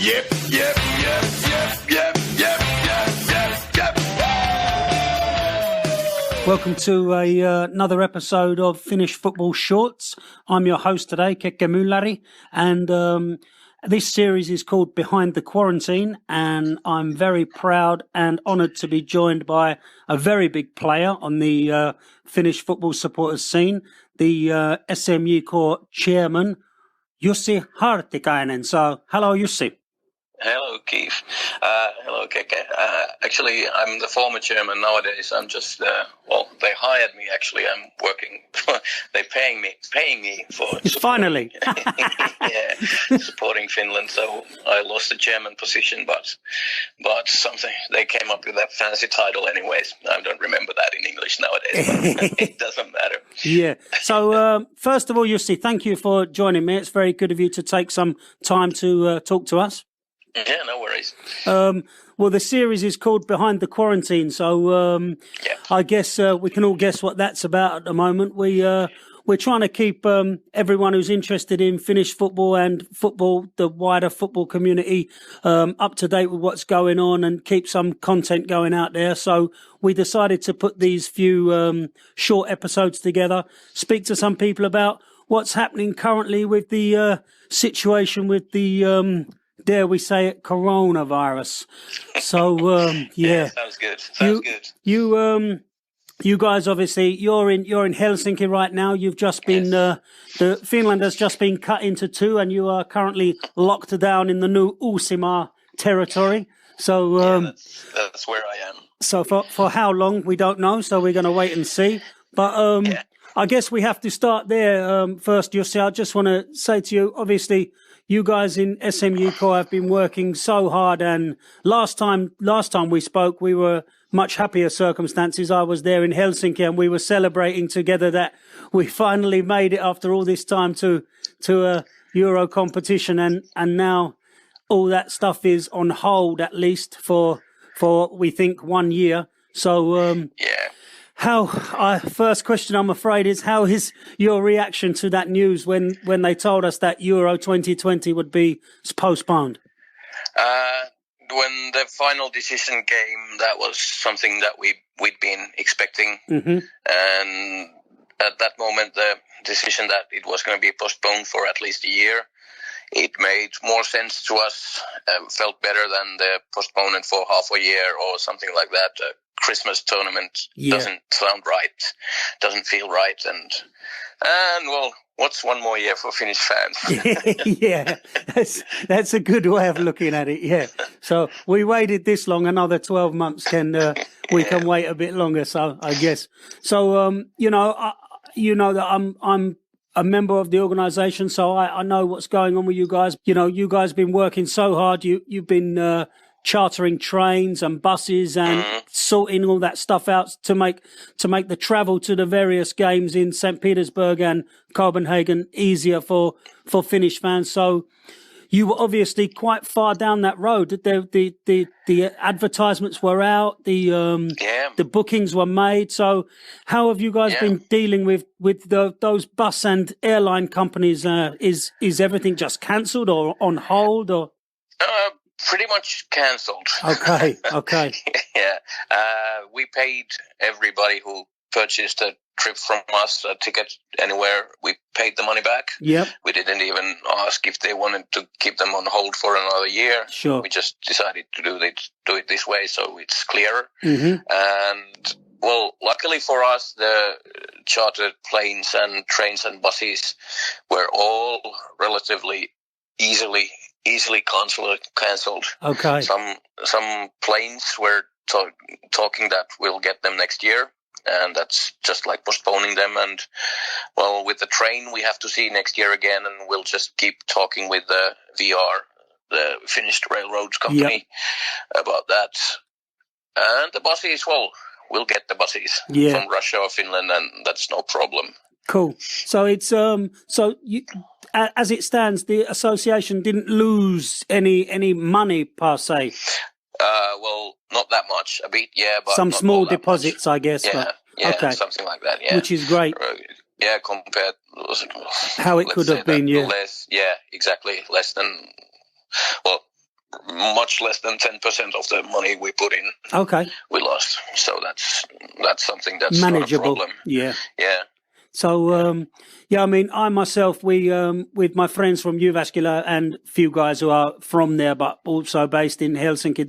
Yep, yep, yep, yep, yep, yep, yep, yep, yep. Welcome to another episode of Finnish Football Shorts. I'm your host today, Keke, and this series is called Behind the Quarantine, and I'm very proud and honoured to be joined by a very big player on the Finnish football supporters scene, the SMJK Chairman Jussi Hartikainen. So, hello Jussi. Hello, Keith. Hello, Keke. Actually, I'm the former chairman nowadays. I'm just, they hired me. Actually, I'm working. They're paying me for Finally. Supporting Finland. So I lost the chairman position, but something they came up with that fancy title. Anyways, I don't remember that in English nowadays. But it doesn't matter. Yeah. So first of all, Jussi, thank you for joining me. It's very good of you to take some time to talk to us. Yeah, no worries. Well, the series is called Behind the Quarantine, so I guess we can all guess what that's about at the moment. We're trying to keep everyone who's interested in Finnish football and football, the wider football community, up to date with what's going on and keep some content going out there. So we decided to put these few short episodes together, speak to some people about what's happening currently with the situation with the dare we say it, coronavirus. So, yeah. Sounds good. Good. You guys, obviously, you're in Helsinki right now. You've just been, the Finland has just been cut into two, and you are currently locked down in the new Uusimaa territory. So, that's where I am. So for how long, we don't know. So we're going to wait and see. But, I guess we have to start there first, Jussi. I just want to say to you, obviously, you guys in SMJK have been working so hard, and last time we spoke, we were much happier circumstances. I was there in Helsinki, and we were celebrating together that we finally made it after all this time to a Euro competition, and now all that stuff is on hold, at least for we think 1 year. So first question, I'm afraid, is how is your reaction to that news when they told us that Euro 2020 would be postponed? When the final decision came, that was something that we'd been expecting. Mm-hmm. And at that moment, the decision that it was going to be postponed for at least a year, it made more sense to us, felt better than the postponement for half a year or something like that. Christmas tournament doesn't sound right, doesn't feel right, and well, what's one more year for Finnish fans? Yeah, that's a good way of looking at it. Yeah, so we waited this long, another 12 months we can wait a bit longer. So I guess so. You know that I'm a member of the organisation, so I know what's going on with you guys. You know, you guys have been working so hard. You've been chartering trains and buses and sorting all that stuff out to make the travel to the various games in St. Petersburg and Copenhagen easier for Finnish fans. So you were obviously quite far down that road. The advertisements were out, the bookings were made. So how have you guys been dealing with those bus and airline companies? Is everything just cancelled or on hold or? Pretty much cancelled. Okay. Yeah. We paid everybody who purchased a trip from us, a ticket anywhere. We paid the money back. Yep. We didn't even ask if they wanted to keep them on hold for another year. Sure. We just decided to do it this way, so it's clearer. Mm-hmm. And well, luckily for us, the chartered planes and trains and buses were all relatively easily cancelled. Okay. Some planes were talking that we'll get them next year, and that's just like postponing them. And well, with the train, we have to see next year again, and we'll just keep talking with the VR, the Finnish Railroads company, about that. And the buses, well, we'll get the buses from Russia or Finland, and that's no problem. Cool. So it's as it stands, the association didn't lose any money per se. Well, not that much. A bit, but some small deposits, I guess. Yeah, okay. Something like that. Yeah, which is great. Compared how it could have been. Less. Yeah, exactly. Less than. Well, much less than 10% of the money we put in. Okay. We lost. So that's something that's manageable. not a problem. Yeah. Yeah. So, I mean, I myself, we, with my friends from Jyväskylä and a few guys who are from there, but also based in Helsinki,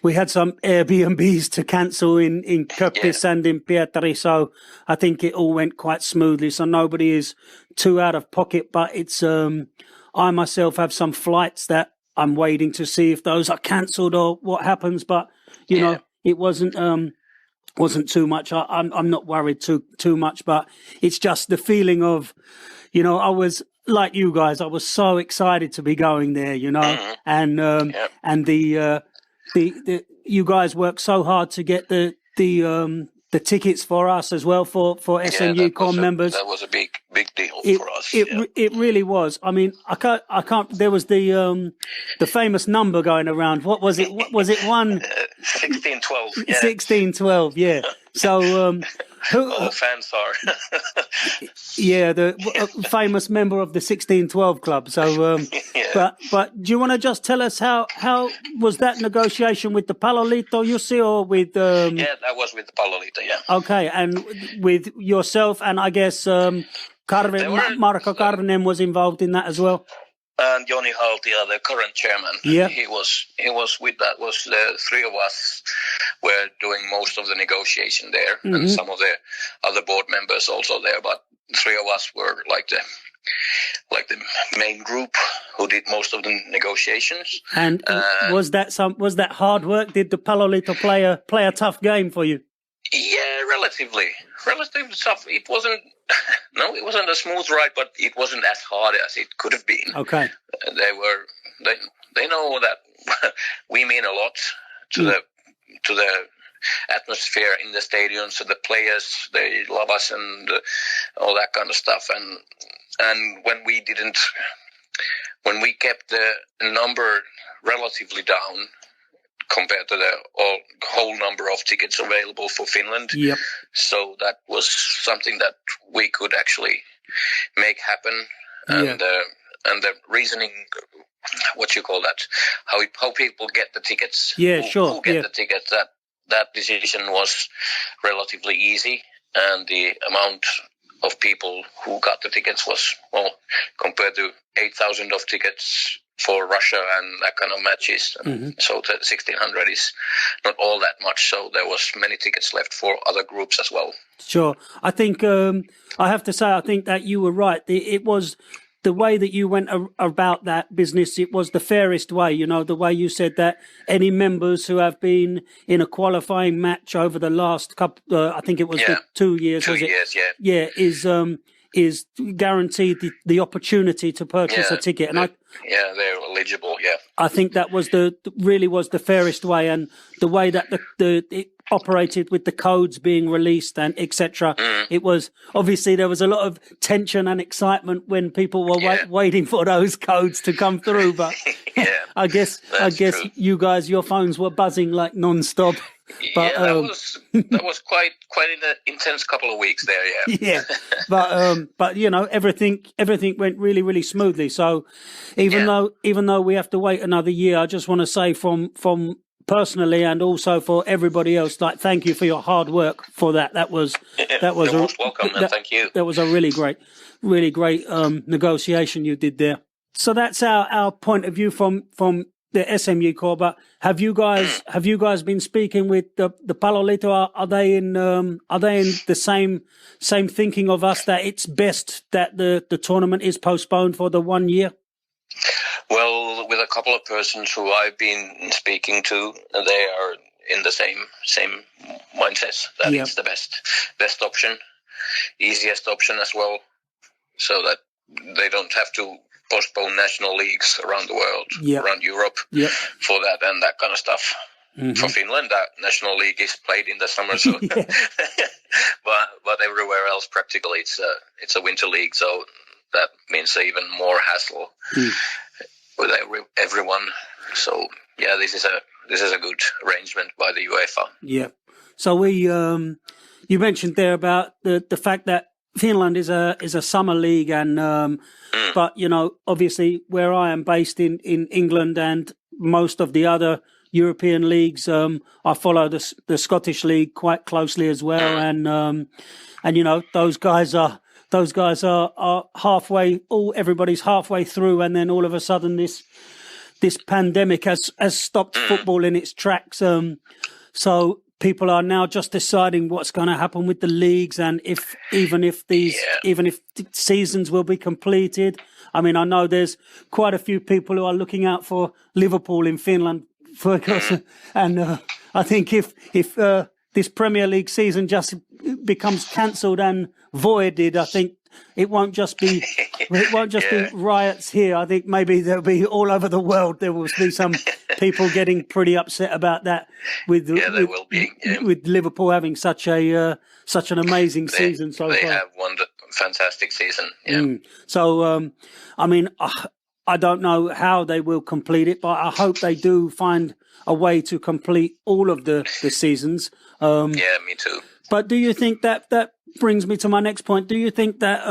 we had some Airbnbs to cancel in Köpis and in Pietari. So I think it all went quite smoothly. So nobody is too out of pocket, but it's, I myself have some flights that I'm waiting to see if those are cancelled or what happens. But, you know, it wasn't too much. I'm not worried too much, but it's just the feeling of, you know, I was like you guys. I was so excited to be going there, you know, and the you guys worked so hard to get the tickets for us as well for SMJK members. That was a big deal for us. It really was. I mean, I can't. There was the famous number going around. What was it? 1612. 1612. Yeah. So all fans are. the famous member of the 1612 club. So, but do you want to just tell us how was that negotiation with the Paloliitto, Jussi, or with? That was with the Paloliitto. Yeah. Okay, and with yourself, and I guess Marko Karvinen was involved in that as well. And Joni Haltia, the current chairman, he was with that. Was the three of us were doing most of the negotiation there, and some of the other board members also there. But three of us were like the main group who did most of the negotiations. And was that hard work? Did the Paloliitto play a tough game for you? Yeah, relatively tough. It wasn't a smooth ride, but it wasn't as hard as it could have been. Okay. They know that we mean a lot to the atmosphere in the stadium, so the players, they love us and all that kind of stuff. And when we kept the number relatively down compared to the whole number of tickets available for Finland. Yep. So that was something that we could actually make happen. And the reasoning, what you call that, how people get the tickets. Yeah, who get the tickets, that decision was relatively easy. And the amount of people who got the tickets was, compared to 8,000 of tickets for Russia and that kind of matches. So the 1,600 is not all that much. So there was many tickets left for other groups as well. Sure. I think I have to say, I think that you were right. It was the way that you went about that business. It was the fairest way, you know, the way you said that any members who have been in a qualifying match over the last couple, I think it was 2 years. 2 years, Yeah, is guaranteed the opportunity to purchase a ticket. And they're eligible. Yeah, I think that was really was the fairest way, and the way that it operated with the codes being released and etc. It was obviously there was a lot of tension and excitement when people were waiting for those codes to come through. But I guess true. You guys, your phones were buzzing like non-stop. But, that was quite an intense couple of weeks there. Yeah. But you know, everything went really, really smoothly. So even though we have to wait another year, I just want to say from personally and also for everybody else, like, thank you for your hard work for that. That was you're most welcome, and thank you. That was a really great negotiation you did there. So that's our point of view from the SMJK. But have you guys been speaking with the Paloliitto? Are they in the same thinking of us that it's best that the tournament is postponed for the 1 year? Well, with a couple of persons who I've been speaking to, they are in the same mindset that it's the best option, easiest option as well, so that they don't have to postpone national leagues around the world, around Europe for that and that kind of stuff. For Finland, that national league is played in the summer, so but everywhere else practically it's a winter league, so that means even more hassle with everyone. So this is a good arrangement by the UEFA. Yeah. So you mentioned there about the fact that Finland is a summer league, and but obviously where I am based in England and most of the other European leagues, I follow the Scottish league quite closely as well, and those guys are halfway. Everybody's halfway through, and then all of a sudden this pandemic has stopped football in its tracks. So people are now just deciding what's going to happen with the leagues, and even if seasons will be completed. I mean, I know there's quite a few people who are looking out for Liverpool in Finland, and I think if this Premier League season just becomes cancelled and voided, I think it won't just be be riots here. I think maybe there'll be all over the world. There will be some people getting pretty upset about that. With Liverpool having such an amazing season so far. They have won the fantastic season. Yeah. So I mean, I don't know how they will complete it, but I hope they do find a way to complete all of the seasons. Me too. But do you think that brings me to my next point? Do you think that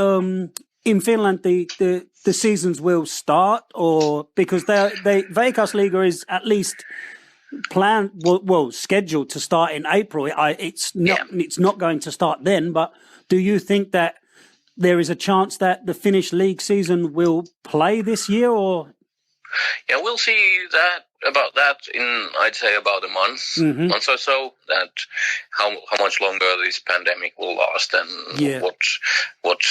in Finland the seasons will start, or because Veikkausliiga is at least planned, scheduled to start in April? It's not going to start then. But do you think that there is a chance that the Finnish league season will play this year, or? Yeah, we'll see about that in, I'd say, about a month or so. That how much longer this pandemic will last, and what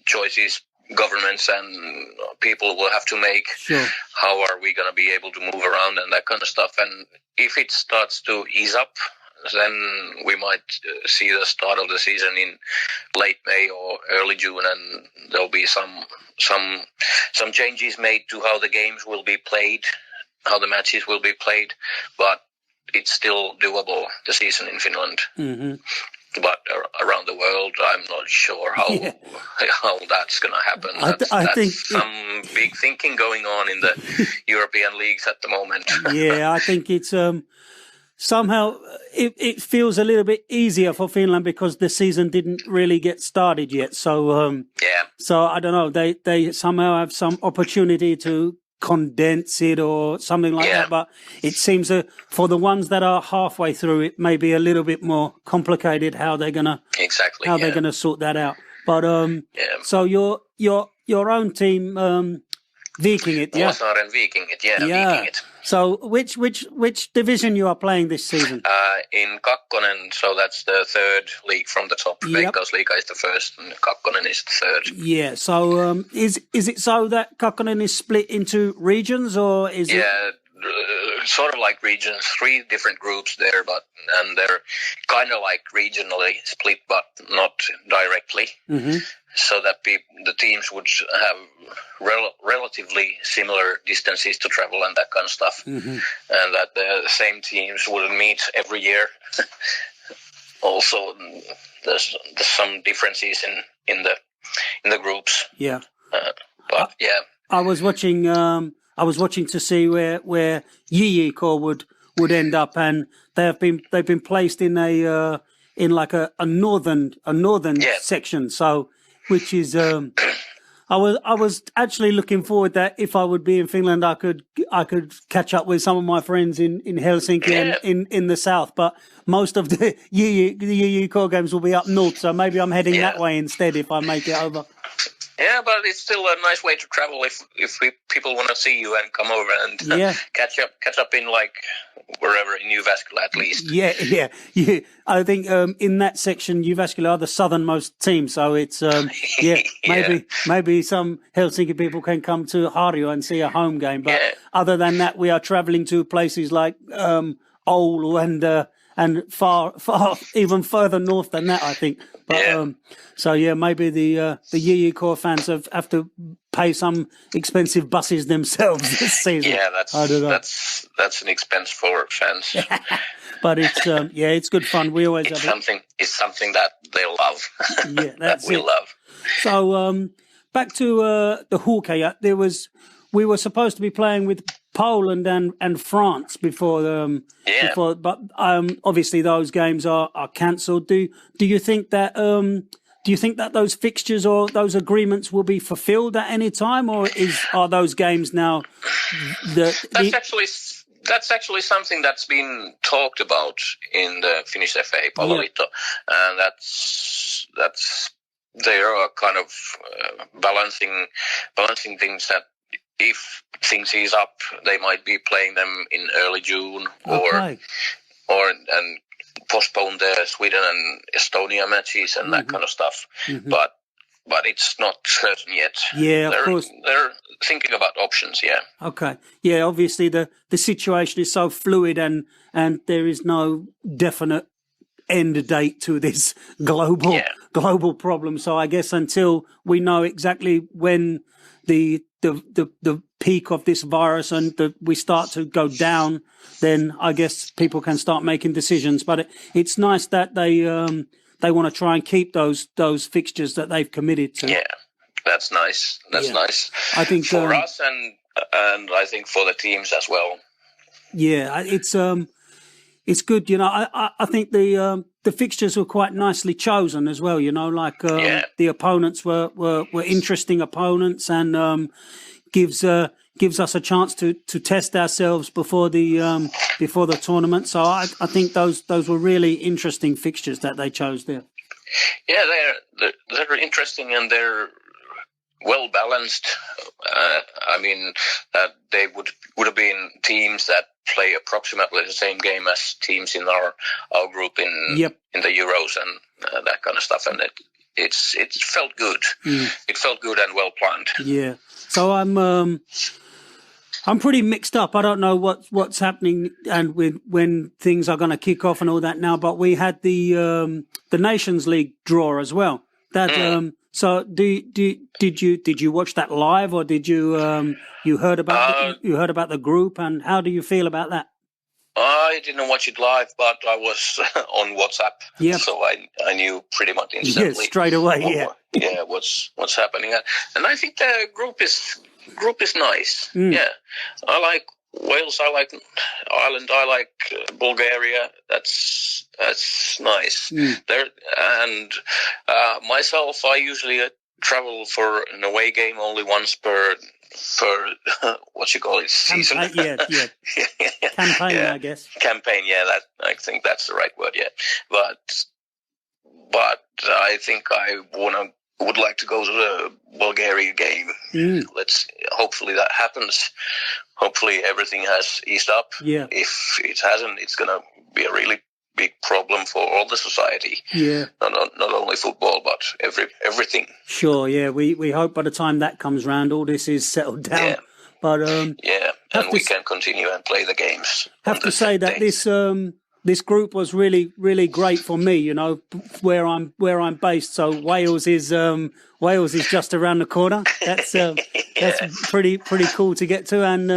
choices governments and people will have to make. Sure. How are we going to be able to move around and that kind of stuff? And if it starts to ease up, then we might see the start of the season in late May or early June, and there'll be some changes made to how the games will be played, how the matches will be played, but it's still doable, the season in Finland. Mm-hmm. But around the world, I'm not sure how that's going to happen. I think some big thinking going on in the European leagues at the moment. Yeah, I think it's somehow it feels a little bit easier for Finland because the season didn't really get started yet. So so I don't know. They somehow have some opportunity to condense it or something like that. But it seems for the ones that are halfway through, it may be a little bit more complicated how they're gonna they're gonna sort that out. But so your own team, Vikingit, Vuosaaren Vikingit, Vikingit. So which division you are playing this season? In Kakkonen, so that's the third league from the top. Veikkausliiga is the first, and Kakkonen is the third. Yeah. So is it so that Kakkonen is split into regions, or is it? Sort of like regions, 3 different groups there, and they're kind of like regionally split, but not directly. Mm-hmm. So that the teams would have relatively similar distances to travel and that kind of stuff, and that the same teams would meet every year. Also, there's some differences in the groups. Yeah, but I was watching. I was watching to see where JJK would end up, and they've been placed in a northern section. So, which is I was actually looking forward that if I would be in Finland, I could catch up with some of my friends in Helsinki and in the south. But most of the JJK games will be up north, so maybe I'm heading that way instead if I make it over. Yeah, but it's still a nice way to travel if people want to see you and come over and catch up in like wherever in Jyväskylä at least. Yeah. I think in that section, Jyväskylä are the southernmost team, so it's maybe some Helsinki people can come to Harju and see a home game. But other than that, we are traveling to places like Oulu and far even further north than that, I think. But maybe the JJK fans have to pay some expensive buses themselves this season. Yeah, that's an expense for fans. But it's it's good fun. We always it's something that they love. Yeah, that's that we love. So back to the Hockey. We were supposed to be playing with Poland and France before, but obviously those games are cancelled. Do you think that do you think that those fixtures or those agreements will be fulfilled at any time, or are those games now? That's actually something that's been talked about in the Finnish FA Palaliitto, and that's they are kind of balancing things that if things ease up, they might be playing them in early June or postpone the Sweden and Estonia matches and that kind of stuff. But it's not certain yet. Yeah, of course. They're thinking about options, yeah. Okay. Yeah, obviously the situation is so fluid and there is no definite end date to this global problem. So I guess until we know exactly when the peak of this virus and we start to go down, then I guess people can start making decisions. But it's nice that they want to try and keep those fixtures that they've committed to. Yeah, that's nice. That's nice. I think for us and I think for the teams as well. Yeah, it's good. You know, I think the fixtures were quite nicely chosen as well. You know, like the opponents were interesting opponents and gives us a chance to test ourselves before the tournament. So I think those were really interesting fixtures that they chose there. Yeah, they're interesting and they're well balanced. I mean, they would have been teams that play approximately the same game as teams in our group in the Euros and that kind of stuff, and it felt good. It felt good and well planned. Yeah. So I'm pretty mixed up. I don't know what's happening and when things are going to kick off and all that now. But we had the Nations League draw as well. That so did you watch that live, or did you heard about the group, and how do you feel about that? I didn't watch it live, but I was on WhatsApp, so I knew pretty much instantly. Yeah, straight away. What's happening, and I think the group is nice. Yeah, I like Wales, I like Ireland, I like Bulgaria. That's nice. There and myself, I usually travel for an away game only once per what you call it, season. Campaign, I guess. Campaign, that I think that's the right word. But I think I would like to go to the Bulgaria game. Hopefully that happens. Hopefully everything has eased up. Yeah. If it hasn't, it's going to be a really big problem for all the society. Yeah. Not only football, but everything. Sure. Yeah. We hope by the time that comes round, all this is settled down. Yeah. But and we can continue and play the games. Have to say that this group was really, really great for me. You know, where I'm based. So Wales is just around the corner. That's pretty cool to get to, and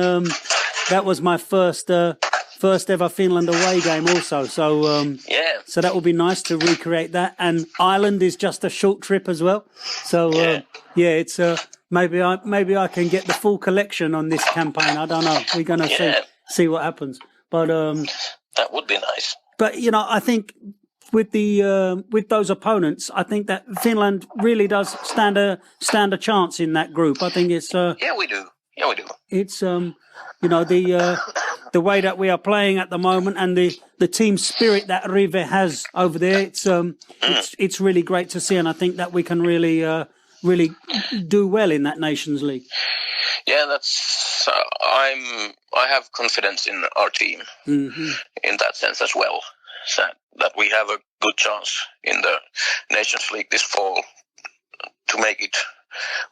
that was my first ever Finland away game also. So so that will be nice to recreate that. And Ireland is just a short trip as well. So it's maybe I can get the full collection on this campaign. I don't know. We're gonna see what happens. But that would be nice. But you know, I think with those opponents, I think that Finland really does stand a chance in that group. I think it's we do. It's you know, the way that we are playing at the moment and the team spirit that Rive has over there, it's really great to see, and I think that we can really do well in that Nations League. Yeah, that's I have confidence in our team in that sense as well. That we have a good chance in the Nations League this fall to make it,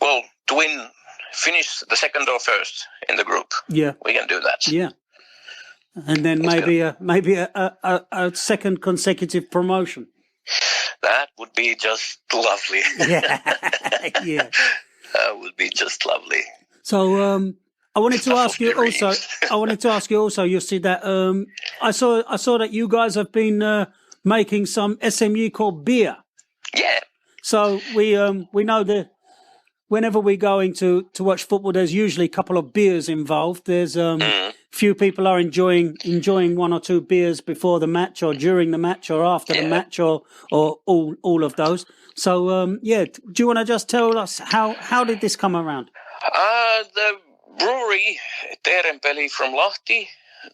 to win, finish the second or first in the group. Yeah, we can do that. Yeah, and then maybe a second consecutive promotion. That would be just lovely. Yeah. That would be just lovely. So I wanted to ask you also, Jussi, that I saw that you guys have been making some SMU called beer. Yeah. So we know whenever we're going to watch football, there's usually a couple of beers involved. There's few people are enjoying 1 or 2 beers before the match, or during the match, or after the match, or all of those. So do you want to just tell us how did this come around? The brewery Teerenpeli from Lahti,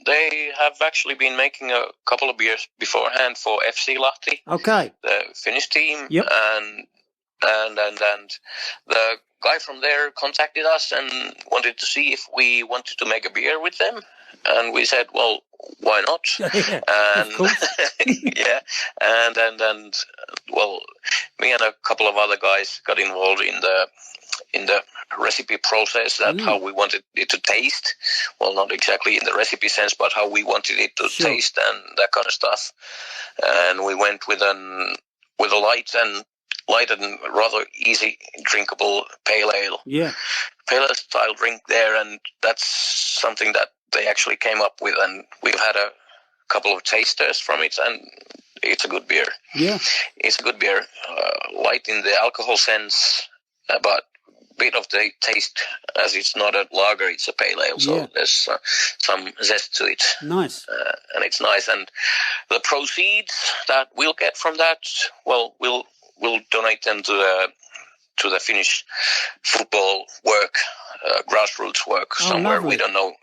they have actually been making a couple of beers beforehand for FC Lahti, Okay, the Finnish team, Yep. and the guy from there contacted us and wanted to see if we wanted to make a beer with them, and we said, well, why not? Yeah, And of course. yeah, and well, me and a couple of other guys got involved in the recipe process, that how we wanted it to taste. Well, not exactly in the recipe sense, but how we wanted it to taste and that kind of stuff. And we went with a light and rather easy drinkable pale ale. Yeah. Pale ale style drink there, and that's something that they actually came up with, and we've had a couple of tasters from it, and it's a good beer. Yeah. It's a good beer, light in the alcohol sense, but bit of the taste, as it's not a lager, it's a pale ale, so there's some zest to it. Nice. And it's nice. And the proceeds that we'll get from that, well, we'll donate them to the Finnish football work, grassroots work somewhere. Lovely.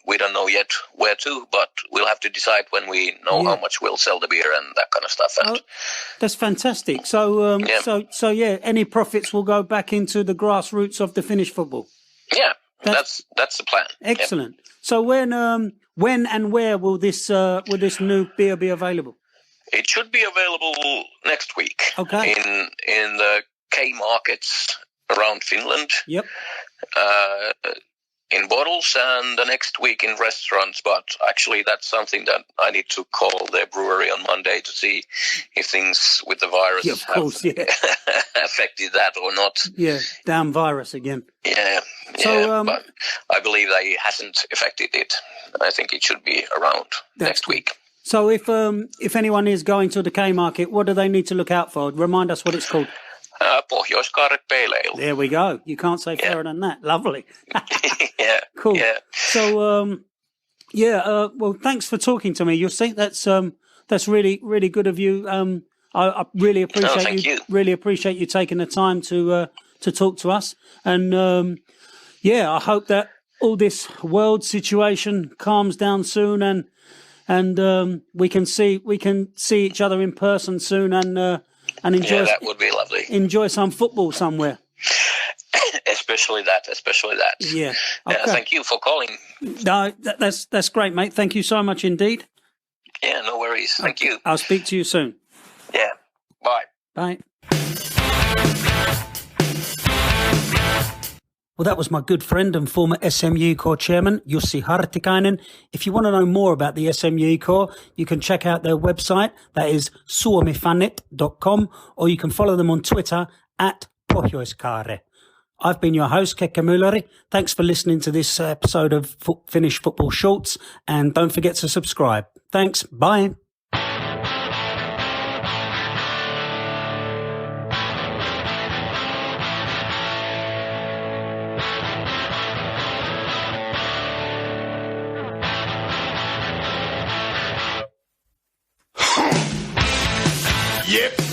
We don't know yet where to, but we'll have to decide when we know how much we'll sell the beer and that kind of stuff. And that's fantastic. So, any profits will go back into the grassroots of the Finnish football. Yeah, that's the plan. Excellent. Yep. So when and where will this new beer be available? It should be available next week. Okay. In the K markets around Finland. Yep. In bottles, and the next week in restaurants. But actually, that's something that I need to call the brewery on Monday to see if things with the virus have affected that or not. Yeah, damn virus again. Yeah. So, but I believe that it hasn't affected it. I think it should be around next week. So if anyone is going to the K market, what do they need to look out for? Remind us what it's called. Pohjois Kaarre Pale Ale. There we go. You can't say fairer than that. Lovely. Yeah. Cool. Yeah. So, well, thanks for talking to me, Jussi. That's really, really good of you. I really appreciate you. Really appreciate you taking the time to talk to us. And I hope that all this world situation calms down soon, and we can see each other in person soon, and enjoy. That would be lovely. Enjoy some football somewhere. Especially that. Yeah. Okay. Thank you for calling. No, that's great, mate. Thank you so much indeed. Yeah, no worries. Thank you. I'll speak to you soon. Yeah. Bye. Bye. Well, that was my good friend and former SMJK Chairman Jussi Hartikainen. If you want to know more about the SMJK, you can check out their website. That is suomifanit.com, or you can follow them on Twitter at Pohjois Kaarre. I've been your host, Keke. Thanks for listening to this episode of Finnish Football Shorts, and don't forget to subscribe. Thanks. Bye. Yep.